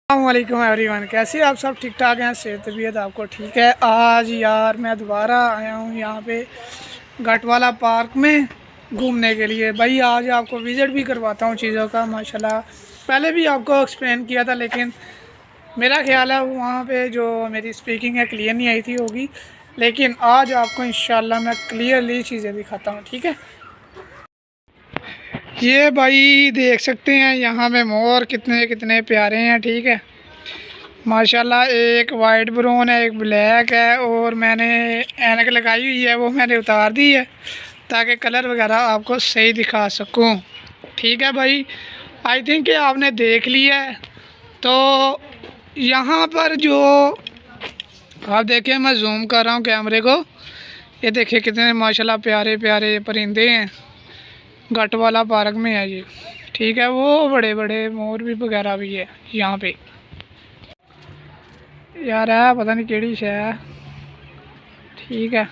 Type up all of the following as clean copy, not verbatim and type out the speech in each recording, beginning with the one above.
अस्सलामुअलैकुम एवरीवन, कैसे आप सब ठीक ठाक हैं? सेहत तबीयत आपको ठीक है? आज यार मैं दोबारा आया हूँ यहाँ पे घाटवाला पार्क में घूमने के लिए। भाई आज आपको विज़िट भी करवाता हूँ चीज़ों का। माशाल्लाह पहले भी आपको एक्सप्लेन किया था, लेकिन मेरा ख्याल है वहाँ पे जो मेरी स्पीकिंग है क्लियर नहीं आई थी होगी, लेकिन आज आपको इंशाल्लाह मैं क्लियरली चीज़ें दिखाता हूँ। ठीक है, ये भाई देख सकते हैं यहाँ पे मोर कितने कितने प्यारे हैं। ठीक है, माशाल्लाह एक वाइट ब्राउन है, एक ब्लैक है, और मैंने ऐनक लगाई हुई है वो मैंने उतार दी है ताकि कलर वगैरह आपको सही दिखा सकूं। ठीक है भाई, आई थिंक कि आपने देख लिया है। तो यहाँ पर जो आप देखें, मैं जूम कर रहा हूँ कैमरे को, ये देखिए कितने माशाल्लाह प्यारे प्यारे परिंदे हैं। घाटवाला पार्क में है ये। ठीक है, वो बड़े बड़े मोर भी वगैरह भी है यहाँ पे। यार है पता नहीं केड़ी शै है। ठीक है,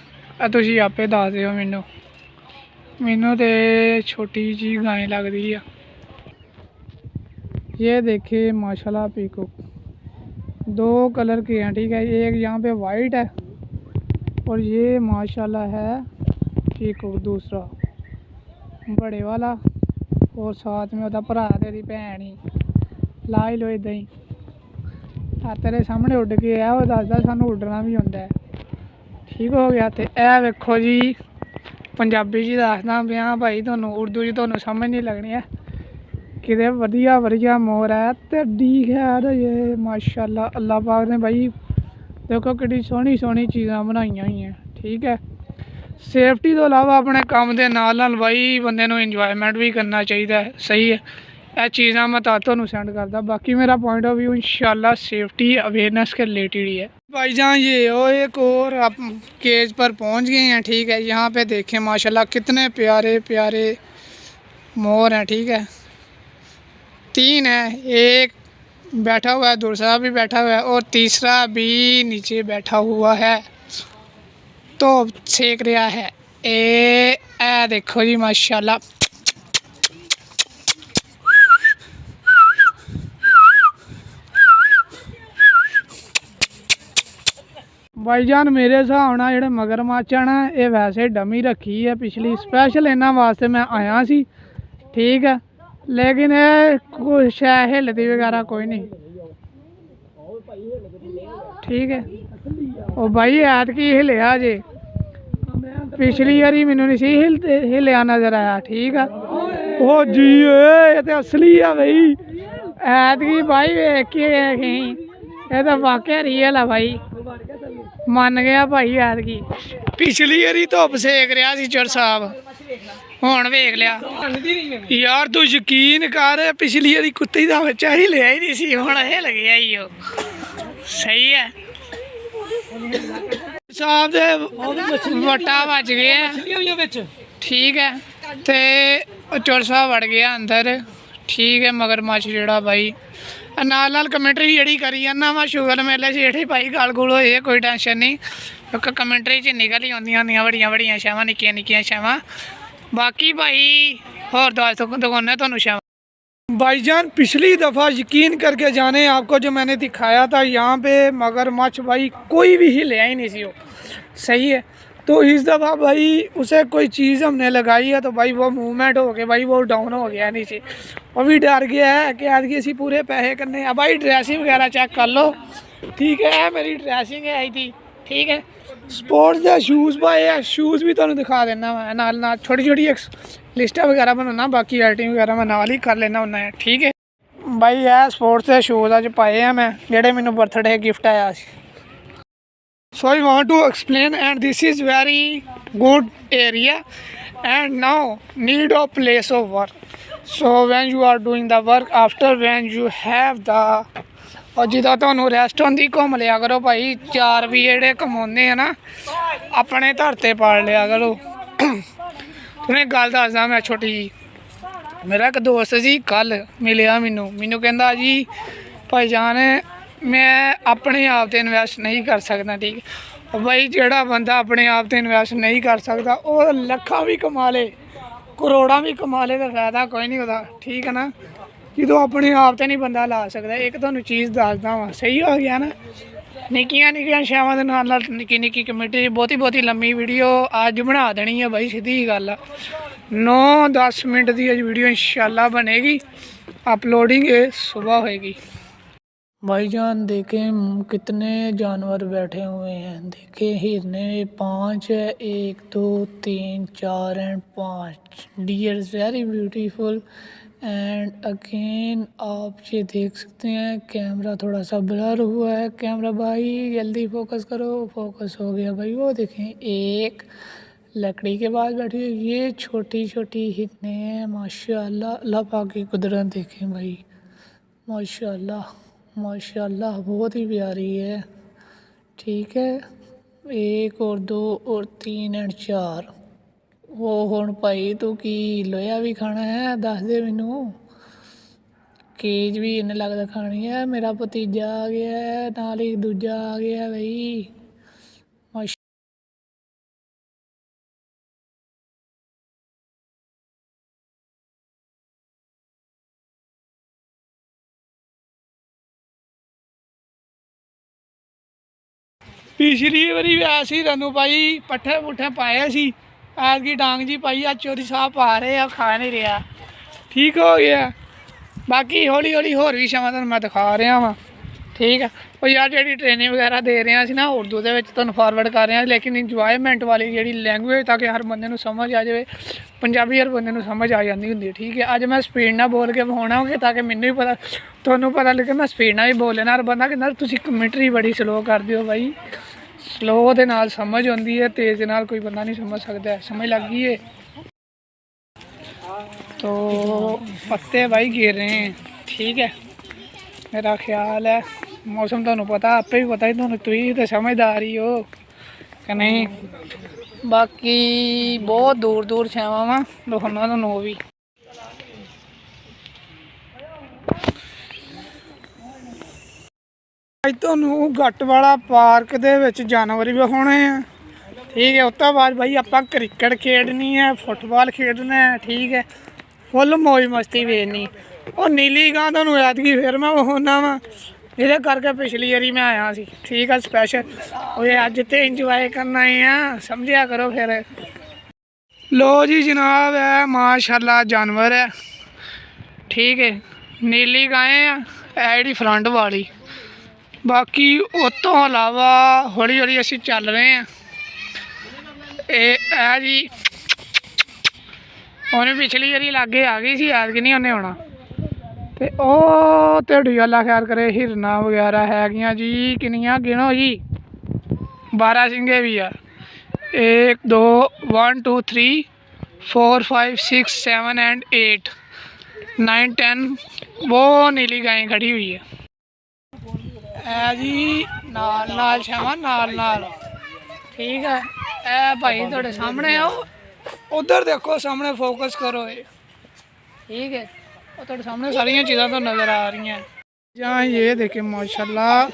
तुसी आपे दस दिओ मैनू तो छोटी जी गाय लगती है। ये देखे माशाल्लाह पीकॉक दो कलर के हैं। ठीक है, एक यहाँ पे वाइट है और ये माशाल्लाह है पीकॉक दूसरा बड़े वाला, और साथ में भरा तेरी भैन ही ला ही लो इदा ही तेरे सामने उड़ के है। वो दसदा सानू उड्डना भी आता है। ठीक हो गया। तो यह वेखो जी, पंजाबी जी दसदा पाया भाई, तुहानू उर्दू जी तुहानू समझ नहीं लगनी है। कितने वधिया वधिया मोर है ते डी खैर ये माशाल्लाह अल्लाह पाक ने भाई देखो कि सोहनी सोहनी चीज़ां बनाइया हुई हैं। ठीक है, सेफ्टी तो इलावा अपने काम के नाल भाई बंदे नूं इंजॉयमेंट भी करना चाहिए। सही है, यह चीज़ां मैं तुहानू सेंड करदा। बाकी मेरा पॉइंट ऑफ व्यू इंशाल्लाह सेफ्टी अवेयरनेस के रिलेटेड ही है। भाईजान ये हो एक और आप केज पर पहुंच गए हैं। ठीक है, यहाँ पे देखें माशाल्लाह कितने प्यारे प्यारे मोर हैं। ठीक है, तीन है, एक बैठा हुआ है, दूसरा भी बैठा हुआ है और तीसरा भी नीचे बैठा हुआ है तो सेक रहा है। ए देखो जी माशाल्लाह। भाईजान मेरे हिसाब नाल जेहड़े मगरमच्छ है ना, ये वैसे डमी रखी है पिछली, स्पैशल इन्हां वास्ते मैं आया सी। ठीक है, लेकिन ये कुछ हिलती वगैरह कोई नहीं। ठीक है, और भाई ऐतकी हिलिया जे, पिछली बारी मैनू नहीं सी हिलिया नजर आया। ठीक है, ओ जी ये तो असली है भाई। ऐतकी भाई वेख के ये तो वाकई रियल है भाई, मन गया भाई। ऐतकी पिछली बारी धुप सेक रहा सी चर साहब, हुण वेख लिया यार। तू यकीन कर, पिछली बारी कुत्ते का बच्चा हिलिया ही नहीं सी, हुण हिल गया ही ओ। सही है, साहब दे वट्टा बच गया। ठीक है, तो चुरसा वड़ गया अंदर। ठीक है, मगरमच्छ जेड़ा भाई नाल नाल कमेंट्री जी करी जाना वा, शुगर मेले जेठी भाई गल गुल होए कोई टेंशन नहीं, क्योंकि कमेंट्री च निकल ही आउंदियां होंदियां बड़ियां बड़ियां शैवां, निक्कियां निक्कियां शैवां। बाकी भाई होर दस दुकाने तुहानू शैवां। भाईजान पिछली दफ़ा यकीन करके जाने आपको जो मैंने दिखाया था यहाँ पे मगरमच्छ भाई कोई भी हिलिया ही नहीं सी वो। सही है, तो इस दफ़ा भाई उसे कोई चीज़ हमने लगाई है तो भाई वो मूवमेंट हो गया, भाई वो डाउन हो गया नीचे, वो भी डर गया है कि आज असी पूरे पैसे करने हैं। भाई ड्रेसिंग वगैरह चेक कर लो। ठीक है, मेरी ड्रेसिंग आई थी। ठीक है, स्पोर्ट्स के शूज़ पाए है, शूज़ भी तुहानू दिखा देना मैं नाल नाल, छोटी छोटी एक लिस्टा वगैरह बनाना, बाकी एडिटिंग वगैरह मैं नाल ही कर लेना होना है। ठीक है भाई, है स्पोर्ट्स के शूज़ अज पाए हैं मैं, जेह्ड़े मैनू बर्थडे गिफ्ट आया सी। So I want to explain, and this is very good area and now need a place of work. So when you are doing the work, after when you have the और जिदा तुहानू rest होंदी घूम लिया करो भाई। 4 भी जेह्ड़े कमाने हैं ना अपने धर ते पाल लिया करो। तुम्हें गल दसदा मैं छोटी जी, मेरा एक दोस्त जी कल मिलिया मैनू कहंदा जी भाईजान मैं अपने आप से इन्वेस्ट नहीं कर सकता। ठीक है भाई, जेड़ा बंदा अपने आप से इन्वेस्ट नहीं कर सकता वो लखा भी कमा ले, करोड़ा भी कमा ले तो फायदा कोई नहीं होता। ठीक है ना, जो अपने आप तो नहीं बंदा ला सकता। एक तुहानू चीज़ दसदा वा, सही हो गया ना। निक्कियां निक्कियां छावां दे नाल नाल निक्की निक्की कमेटी बहुती लम्मी वीडियो अज बना देनी है भाई, सीधी गल आ। 9-10 मिनट की वीडियो इंशाल्लाह बनेगी, अपलोडिंग सुबह होएगी। भाईजान देखें कितने जानवर बैठे हुए हैं, देखें हिरने 5 है, 1 2 3 4 and 5 dear very beautiful. And again आप ये देख सकते हैं कैमरा थोड़ा सा ब्लर हुआ है। कैमरा भाई जल्दी फोकस करो, फोकस हो गया भाई। वो देखें एक लकड़ी के पास बैठी हुई, ये छोटी छोटी हिरने हैं माशाल्लाह। अल्लाह पाक की कुदरत देखें भाई, माशाल्लाह माशाल्लाह बहुत ही प्यारी है। ठीक है, 1 और 2 और 3 एंड 4। वो हुण भाई तू की लोया भी खाना है, दस दे मैनू। केज भी इन्हें लगता खानी है। मेरा भतीजा आ गया है, नाल ही दूजा आ गया भाई। माशा पिछली बारी भी ऐसी तेनू भाई पट्ठे पुट्ठे पाए सी, ऐतकी डांग जी पाई, अज चोरी साह पा रहे आ, खा नहीं रहा। ठीक हो गया। बाकी हौली हौली होर भी छावां तुहानू मैं दिखा रहा वा। ठीक है, और यार जी ट्रेनिंग वगैरह दे रहे हैं ना उर्दू के तुहानू फॉरवर्ड कर रहे हैं, लेकिन इंजॉयमेंट वाली जी लैंगुएज ताकि हर बंदे नू समझ आ जाए। पंजाबी हर बंदे नू समझ आ जाती होंगी। ठीक है, अज मैं स्पीड ना बोल के विखाना होगा ताकि मैनू भी पता, तुहानू पता लगे मैं स्पीड ना भी बोल लेना। हर बंदा कहना तुसीं कमेंटरी बड़ी स्लो कर दिओ भाई। स्लो के नाल समझ आती है, तेज़ के नाल कोई बंदा नहीं समझ सकता। समझ लग गई है। तो पत्ते भाई गिर रहे हैं। ठीक है, मेरा ख्याल है मौसम तुहानू पता, आपे भी पता ही, तुहानू तुसीं तो समझदार ही हो कि नहीं। बाकी बहुत दूर दूर छावां वा, दिखाना तुहानू वो भी। अज तुहानू गट वाला पार्क दे विच जानवर भी विखाने हैं। ठीक है, उस तो बाद भाई आपां क्रिकेट खेडनी है, फुटबॉल खेडना है। ठीक है, फुल मौज मस्ती वेखनी। और नीली गां तुहानू ऐतकी फिर मैं विखाना वा, इहदे करके पिछली बारी मैं आया सी। ठीक है, स्पैशल ओए अज तो इंजॉय करना आए हैं, समझिया करो फिर। लो जी जनाब है माशाल्लाह जानवर है। ठीक है, नीली गायें है जी फ्रंट वाली। बाकी उस तो अलावा हौली हौली असीं चल रहे हैं। ए जी उन्हें पिछली बारी लागे आ गई सी, ऐतकी नहीं उन्हें आना। तो वह ढेडी अल्लाह खैर करे हिरना वगैरह है जी। किनिया गिनो जी, 12 सिंगे भी है। 1 2 1 2 3 4 5 6 7 एंड 8 9 10। वो नीली गाय खड़ी हुई है जी, नाल नाल छावां नाल नाल। ठीक है, ए भाई थोड़े सामने आओ, उधर देखो सामने फोकस करो। ठीक है, और थोड़े सामने सारिया चीज़ां तो नज़र आ रही हैं। जहाँ ये देखे माशाल्लाह।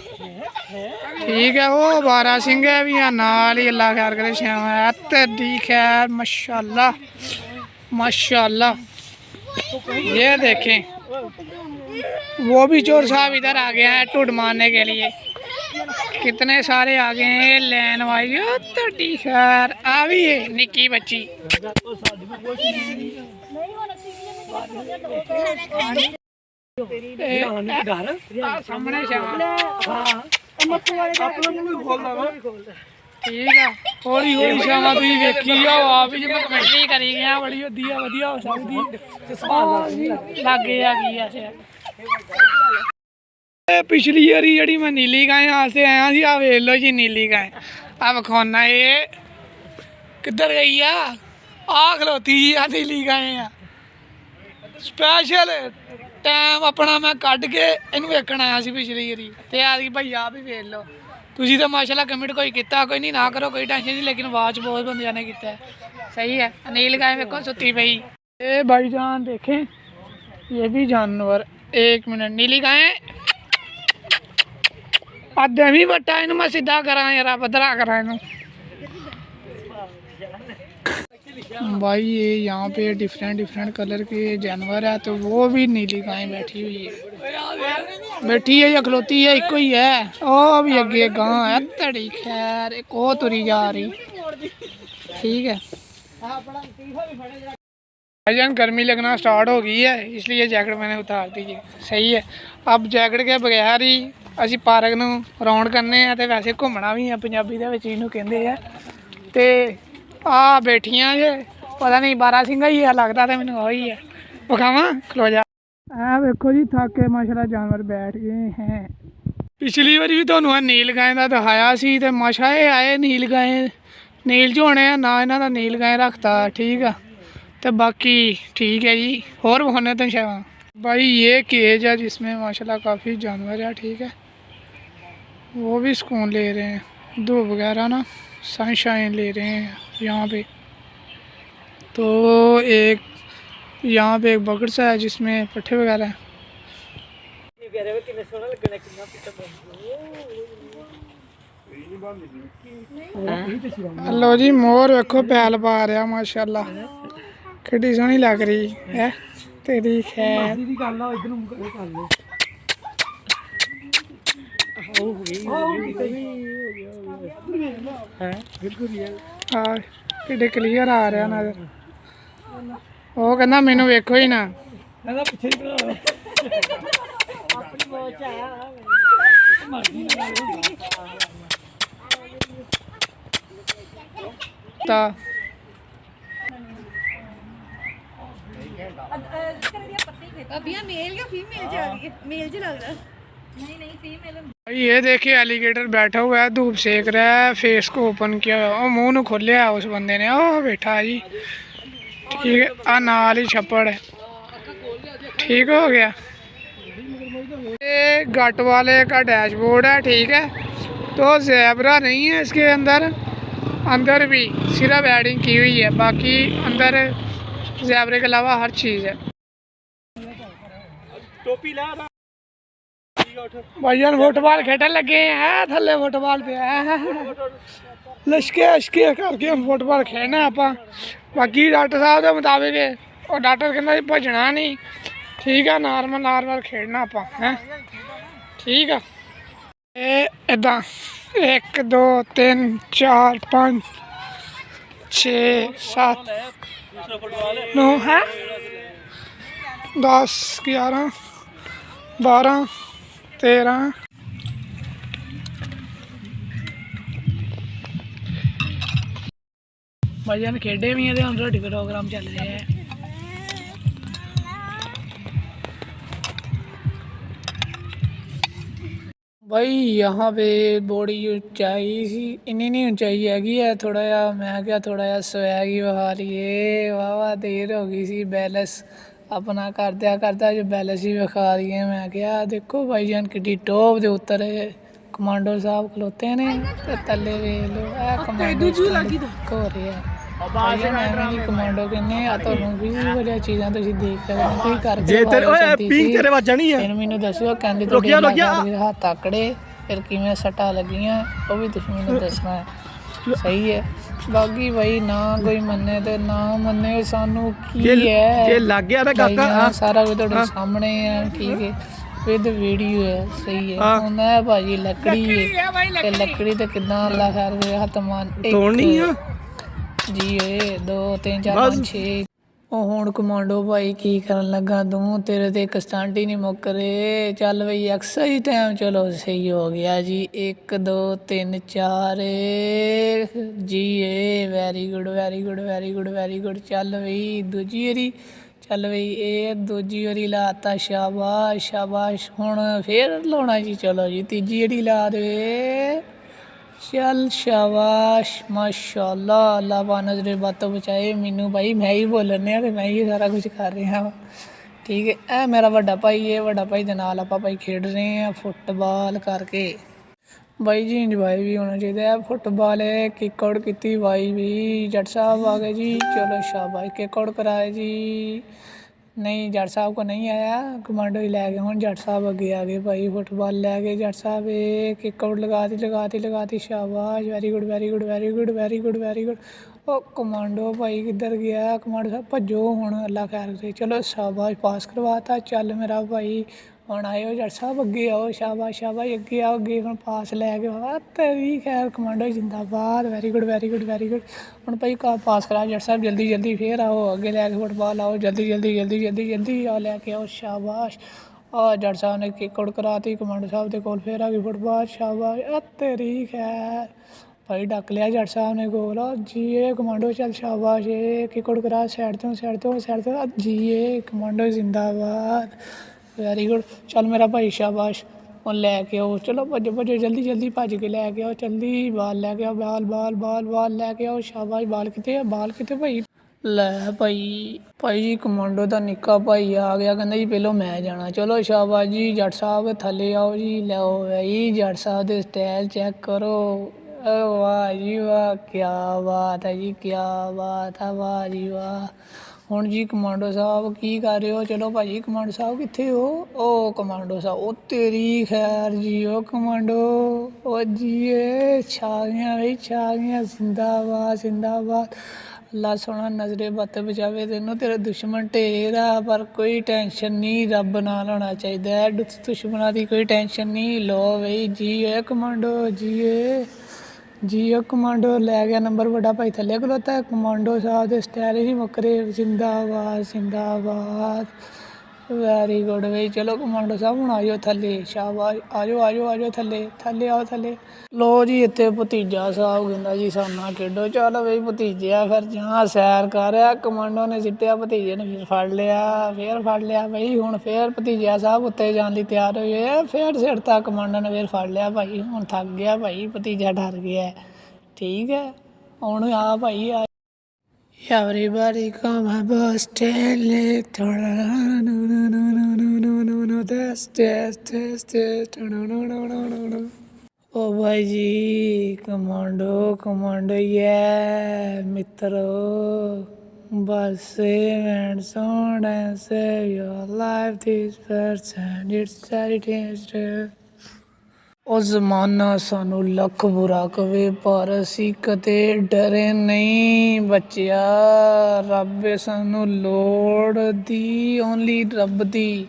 ठीक है, वो 12 सिंगे भी है नाल ही, अल्लाह खैर करे छावां तेरी खैर माशाल्लाह माशाल्लाह। ये देखें वो भी चोर साहब इधर आ गया है टूट मारने के लिए। कितने सारे आ गए हैं लैन वाइज। तेरी खैर आ भी है निक्की बच्ची। सामने ठीक है, हौली हौली छावां तुसीं वेखी जाओ आप ही, मैं कमेंटरी करी गया बड़ी वधिया वधिया हो सकदी लागे आ गई ऐसे। पिछली बारी जी मैं नीली गाय आस्ते आया सी, आ वेख लो जी नीली गाय। आ विखाना ये किधर गई आ खलोती आ नीली गाय आ। स्पैशल टाइम अपना मैं कढ़ के इनू वेखण आया सी पिछली बारी, ते आ भाई आप भी वेख लो। तुसीं तो माशाल्लाह कमेंट कोई किया कोई नहीं, ना करो कोई टेंशन नहीं, लेकिन वाच बहुत बंदियां ने किया है। सही है, नील गाय वेखो सुती पई। ए भाईजान देखें ये भी जानवर। 1 मिनट, नीली गाय अदमी बट्टा इनू मैं सीधा करा यार, बदरा करा इनू। भाई ये यहाँ पे डिफरेंट डिफरेंट कलर के जानवर है, तो वो भी नीली गाय बैठी हुई है, बैठी है या खलोती है, एक ही है। ओ अभी अगे गां है तड़ी, खैर एक और तुरी जा रही। ठीक है भाईजान, गर्मी लगना स्टार्ट हो गई है, इसलिए जैकेट मैंने उतार दी है। सही है, अब जैकेट के बगैर ही ਅਸੀਂ ਪਾਰਕ ਨੂੰ ਰਾਉਂਡ ਕਰਨੇ ਆ, ਤੇ ਵੈਸੇ ਘੁੰਮਣਾ ਵੀ ਆ, ਪੰਜਾਬੀ ਦੇ ਵਿੱਚ ਇਹਨੂੰ ਕਹਿੰਦੇ ਆ। ਤੇ ਆ ਬੈਠੀਆਂ ਜੇ, ਪਤਾ ਨਹੀਂ 12 ਸਿੰਘਾ ਹੀ ਆ ਲੱਗਦਾ, ਤੇ ਮੈਨੂੰ ਉਹੀ ਹੈ। ਵਿਖਾਵਾਂ, ਖਲੋ ਜਾ। ਆ ਵੇਖੋ ਜੀ, ਥੱਕ ਕੇ ਮਾਸ਼ਾਅੱਲਾ ਜਾਨਵਰ ਬੈਠ ਗਏ ਹੈ। ਪਿਛਲੀ ਵਾਰੀ ਵੀ ਤੁਹਾਨੂੰ ਆ ਨੀਲ ਗਾਂ ਦਾ ਦਿਖਾਇਆ ਸੀ, ਤੇ ਮਾਸ਼ਾ ਇਹ ਆਏ ਨੀਲ ਗਾਂ, ਨੀਲ ਚ ਹੋਣੇ ਆ ਨਾ, ਇਹਨਾਂ ਦਾ ਨੀਲ ਗਾਂ ਰੱਖਤਾ। ठीक है, तो बाकी ठीक है जी। और विखाने तो शायद भाई ये केज है जिसमें माशाल्लाह काफ़ी जानवर है। ठीक है, वो भी सुकून ले रहे हैं, धूप वगैरह ना सनशाइन ले रहे हैं यहाँ पे। तो एक यहाँ पे एक बकेट सा है जिसमें पट्ठे वगैरह हैं। लो जी, मोर वेखो पैल पा रहा माशाल्लाह, कितनी सोहनी लग रही है तेरी। खैर कि क्लीयर आ रहा नजर। वो कहना मैनू वेखो ही ना। ये देखिए एलिगेटर बैठा हुआ है, धूप सेक रहा है, फेस को ओपन किया हुआ है, मुंह खोलिया है उस बंदे ने, ओ बैठा है जी। ठीक है, आ नाल ही छप्पड़ है। ठीक हो गया, ये गट वाले का डैशबोर्ड है। ठीक है, तो ज़ेब्रा नहीं है इसके अंदर, अंदर भी सिर्फ एडिंग की हुई है, बाकी अंदर ज़ेब्रे के अलावा हर चीज़ है। टोपी ला भाईजान, फुटबॉल खेलने लगे हैं, थले फुटबॉल पे लश्के अशके करके हम फुटबॉल खेलना आप। बाकी डॉक्टर साहब के मुताबिक, और डॉक्टर कहना भजना नहीं। ठीक है, नॉर्मल नॉर्मल खेलना आप है। ठीक है, इदा 1 2 3 4 5 6 7 9 है 10 11 12 13। भाईजान खेडे भी हैं, हम रोटी प्रोग्राम चल रहे हैं। भाई यहाँ पे बड़ी ऊंचाई सी, इन्नी नहीं ऊंचाई हैगी है, थोड़ा जा मैं क्या थोड़ा जा स्वैग ही विखा लीए। वाह वाह देर हो गई सी, बैलेंस अपना करदा जो बैलेंस ही विखा दिए। मैं क्या देखो भाईजान किड्डी टॉप दे उत्तर कमांडो साहब खलोते ने, ते थल्ले वेख लो कमांडो हो रहा है। भाईजान एवें नहीं कमांडो कहने आ, तुहानूं भी बड़ियां चीज़ां तुसीं देख सकदे हो, तुसीं करके मैनूं दस्सो कहंदे तुहाडे हत्थ आकड़े, फिर किवें सट्टां लगियां, वो भी तुसीं मैनूं दस्सना है। सही है, बाकी भाई ना कोई मन्ने ते ना मन्ने, सानू की है लग गया ना काका, सारा कुछ तुहाडे सामने है। ठीक है, विद वीडियो है। सही है, हुण है भाजी लकड़ी है, ते लकड़ी ते किदां अल्लाह खैर करे हत्थ मान तोड़नी है जी। 2 3 4 5 6 ਉਹ ਹੁਣ ਕਮਾਂਡੋ ਭਾਈ ਕੀ ਕਰਨ ਲੱਗਾ ਤੂੰ, ਤੇਰੇ ਤੇ ਇੱਕ ਸਟੰਟ ਹੀ ਨਹੀਂ ਮੁੱਕ ਰਹੇ। ਚੱਲ ਬਈ ਐਕਸਰਸਾਈਜ਼ ਟਾਈਮ, ਚਲੋ ਸਹੀ ਹੋ ਗਿਆ ਜੀ। 1 2 3 4 ਜੀ, very good very good very good very good. ਚੱਲ ਬਈ ਦੂਜੀ ਵਾਰੀ, ਚੱਲ ਬਈ ਇਹ ਦੂਜੀ ਵਾਰੀ ਲਾਤਾ, ਸ਼ਾਬਾਸ਼ ਸ਼ਾਬਾਸ਼। ਹੁਣ ਫੇਰ ਲਾਉਣਾ ਜੀ, ਚਲੋ ਜੀ ਤੀਜੀ ਵਾਰੀ ਲਾ ਦੇ, चल शाबाश माशाअल्लाह। अल्लाह पा नजरे बातों बचाए मैनू भाई, मैं ही बोलने तो मैं ही सारा कुछ कर रहा हाँ। ठीक है, ए मेरा वड्डा भाई है, वड्डा भाई के नाल आपां भाई खेड रहे हैं फुटबॉल करके। भाई जी इंजॉय भी होना चाहिए। फुटबॉल है, किक आउट की भाई भी, जट साहब आ गए जी, चलो शाबाश किक आउट कराए जी। नहीं जट साहब को नहीं आया, कमांडो ही लै गए। हूँ जट साहब अगे आ गए भाई, फुटबॉल लै गए जट साहब। किक आउट लगा दी शाबाश, very good very good very good very good very good. ਉਹ ਕਮਾਂਡੋ ਭਾਈ ਕਿੱਧਰ ਗਿਆ? ਕਮਾਂਡੋ ਸਾਹਿਬ ਭੱਜੋ ਹੁਣ, ਅੱਲਾ ਖੈਰ ਕਰੇ। ਚਲੋ ਸ਼ਾਬਾਸ਼, ਪਾਸ ਕਰਵਾਤਾ। ਚੱਲ ਮੇਰਾ ਭਾਈ ਹੁਣ ਆਇਓ ਜੱਟ ਸਾਹਿਬ, ਅੱਗੇ ਆਓ। ਸ਼ਾਬਾਸ਼ ਸ਼ਾਬਾਸ਼, ਅੱਗੇ ਆਓ, ਅੱਗੇ ਹੁਣ ਪਾਸ ਲੈ ਕੇ ਆ ਤੇਰੀ ਖੈਰ। ਕਮਾਂਡੋ ਜਿੰਦਾਬਾਦ, very good very good very good. ਹੁਣ ਭਾਈ ਪਾਸ ਕਰਾ ਜੱਟ ਸਾਹਿਬ, ਜਲਦੀ ਜਲਦੀ ਫੇਰ ਆਓ, ਅੱਗੇ ਲੈ ਕੇ ਫੁੱਟਬਾਲ ਆਓ, ਜਲਦੀ ਜਲਦੀ ਜਲਦੀ ਜਲਦੀ ਜਲਦੀ ਆ ਲੈ ਕੇ ਆਓ। ਸ਼ਾਬਾਸ਼। ਆ ਜੱਟ ਸਾਹਿਬ ਨੇ ਕਿੱਕ ਆਊਟ ਕਰਾਤੀ, ਕਮਾਂਡੋ ਸਾਹਿਬ ਦੇ ਕੋਲ ਫੇਰ ਆ ਗਈ ਫੁੱਟਬਾਲ। ਸ਼ਾਬਾਸ਼ ਆ ਤੇਰੀ ਖੈਰ ਭਾਈ, ਡੱਕ ਲਿਆ ਜੱਟ ਸਾਹਿਬ ਨੇ ਗੋਲ। ਜੀ ਕਮਾਂਡੋ, ਚੱਲ ਸ਼ਾਬਾਸ਼। ਕਿੱਕ ਆਊਟ ਕਰਾ ਸਾਈਡ ਤੋਂ ਸਾਈਡ ਤੋਂ ਸਾਈਡ ਤੋਂ। ਜੀ ਕਮਾਂਡੋ ਜਿੰਦਾਬਾਦ, ਵੈਰੀ ਗੁੱਡ। ਚੱਲ ਮੇਰਾ ਭਾਈ ਸ਼ਾਬਾਸ਼, ਹੁਣ ਲੈ ਕੇ ਆਓ। ਚਲੋ ਭੱਜੋ ਭੱਜੋ, ਜਲਦੀ ਜਲਦੀ ਭੱਜ ਕੇ ਲੈ ਕੇ ਆਓ, ਜਲਦੀ ਬਾਲ ਲੈ ਕੇ ਆਓ, ਬਾਲ ਬਾਲ ਬਾਲ ਬਾਲ ਲੈ ਕੇ ਆਓ। ਸ਼ਾਬਾਸ਼। ਬਾਲ ਕਿੱਥੇ ਆ? ਬਾਲ ਕਿੱਥੇ ਭਾਈ? ਲੈ ਭਾਈ, ਭਾਈ ਜੀ ਕਮਾਂਡੋ ਦਾ ਨਿੱਕਾ ਭਾਈ ਆ ਗਿਆ, ਕਹਿੰਦਾ ਜੀ ਪਹਿਲੋਂ ਮੈਂ ਜਾਣਾ। ਚਲੋ ਸ਼ਾਬਾਸ਼ ਜੀ ਜੱਟ ਸਾਹਿਬ, ਥੱਲੇ ਆਓ ਜੀ। ਲਿਆਓ ਭਾਈ ਜੱਟ ਸਾਹਿਬ ਦੇ ਸਟਾਈਲ ਚੈੱਕ ਕਰੋ। ਵਾਹ ਜੀ ਵਾਹ, ਕਿਆ ਬਾਤ ਹੈ ਜੀ, ਕਿਆ ਬਾਤ ਹੈ, ਵਾਹ ਜੀ ਵਾਹ। ਹੁਣ ਜੀ ਕਮਾਂਡੋ ਸਾਹਿਬ ਕੀ ਕਰ ਰਹੇ ਹੋ? ਚਲੋ ਭਾਜੀ ਕਮਾਂਡੋ ਸਾਹਿਬ ਕਿੱਥੇ ਹੋ? ਉਹ ਕਮਾਂਡੋ ਸਾਹਿਬ, ਉਹ ਤੇਰੀ ਖੈਰ ਜੀ। ਉਹ ਕਮਾਂਡੋ, ਉਹ ਜੀ ਛਾ ਗਈਆਂ ਬਈ, ਛਾ ਗਈਆਂ। ਜ਼ਿੰਦਾਬਾਦ ਜ਼ਿੰਦਾਬਾਦ। ਅੱਲਾ ਸੋਹਣਾ ਨਜ਼ਰੇ ਬੱਤ ਬਚਾਵੇ ਤੈਨੂੰ, ਤੇਰੇ ਦੁਸ਼ਮਣ ਢੇਰ ਆ ਪਰ ਕੋਈ ਟੈਨਸ਼ਨ ਨਹੀਂ, ਰੱਬ ਨਾਲ ਹੋਣਾ ਚਾਹੀਦਾ ਹੈ। ਦੁਸ਼ਮਣਾਂ ਦੀ ਕੋਈ ਟੈਨਸ਼ਨ ਨਹੀਂ ਲਓ ਬਈ। ਜੀ ਕਮਾਂਡੋ, ਜੀ ਕਮਾਂਡੋ ਲੈ ਗਿਆ ਨੰਬਰ, ਵੱਡਾ ਭਾਈ ਥੱਲੇ ਖਲੋਤਾ। ਕਮਾਂਡੋ ਸਾਹਿਬ ਦੇ ਸਟਾਈਲ ਹੀ ਮੁੱਕਰੇ। ਜ਼ਿੰਦਾਬਾਦ ਜ਼ਿੰਦਾਬਾਦ, ਵੈਰੀ ਗੁੱਡ ਬਈ। ਚਲੋ ਕਮਾਂਡੋ ਸਾਹਿਬ ਹੁਣ ਆਜੋ ਥੱਲੇ। ਸ਼ਾਬਾਸ਼, ਆਜੋ ਆਜੋ ਆਜੋ ਥੱਲੇ, ਥੱਲੇ ਆਓ ਥੱਲੇ। ਲੋ ਜੀ ਇੱਥੇ ਭਤੀਜਾ ਸਾਹਿਬ ਕਹਿੰਦਾ ਜੀ ਸਾਡੇ ਨਾਲ ਖੇਡੋ। ਚੱਲ ਬਈ ਭਤੀਜਿਆ ਫਿਰ ਜਾਂ ਸੈਰ ਕਰ ਰਿਹਾ। ਕਮਾਂਡੋ ਨੇ ਸਿੱਟਿਆ, ਭਤੀਜੇ ਨੇ ਫਿਰ ਫੜ ਲਿਆ, ਫੇਰ ਫੜ ਲਿਆ ਬਈ। ਹੁਣ ਫੇਰ ਭਤੀਜਾ ਸਾਹਿਬ ਉੱਤੇ ਜਾਣ ਲਈ ਤਿਆਰ ਹੋਏ, ਫੇਰ ਸਿੱਟਤਾ ਕਮਾਂਡੋ ਨੇ, ਫੇਰ ਫੜ ਲਿਆ ਭਾਈ। ਹੁਣ ਥੱਕ ਗਿਆ ਭਾਈ, ਭਤੀਜਾ ਡਰ ਗਿਆ। ਠੀਕ ਹੈ, ਹੁਣ ਆ ਭਾਈ ਆ। Everybody come and bust and let ओ भाई जी कमांडो कमांडो ये मित्रों बस and sound and save your life this person it's very dangerous। ਉਹ ਜ਼ਮਾਨਾ ਸਾਨੂੰ ਲੱਖ ਬੁਰਾ ਕਵੇ ਪਰ ਅਸੀਂ ਕਦੇ ਡਰੇ ਨਹੀਂ ਬੱਚਿਆ। ਰੱਬ ਸਾਨੂੰ ਲੋੜ ਦੀ ਓਨਲੀ ਰੱਬ ਦੀ।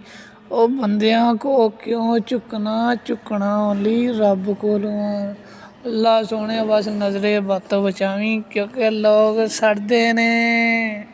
ਉਹ ਬੰਦਿਆਂ ਕੋ ਕਿਉਂ ਝੁਕਣਾ ਓਨਲੀ ਰੱਬ ਕੋਲੋਂ। ਅੱਲਾ ਸੋਹਣੇ ਬਸ ਨਜ਼ਰੇ ਬੱਤ ਬਚਾਵੀਂ ਕਿਉਂਕਿ ਲੋਕ ਸੜਦੇ ਨੇ।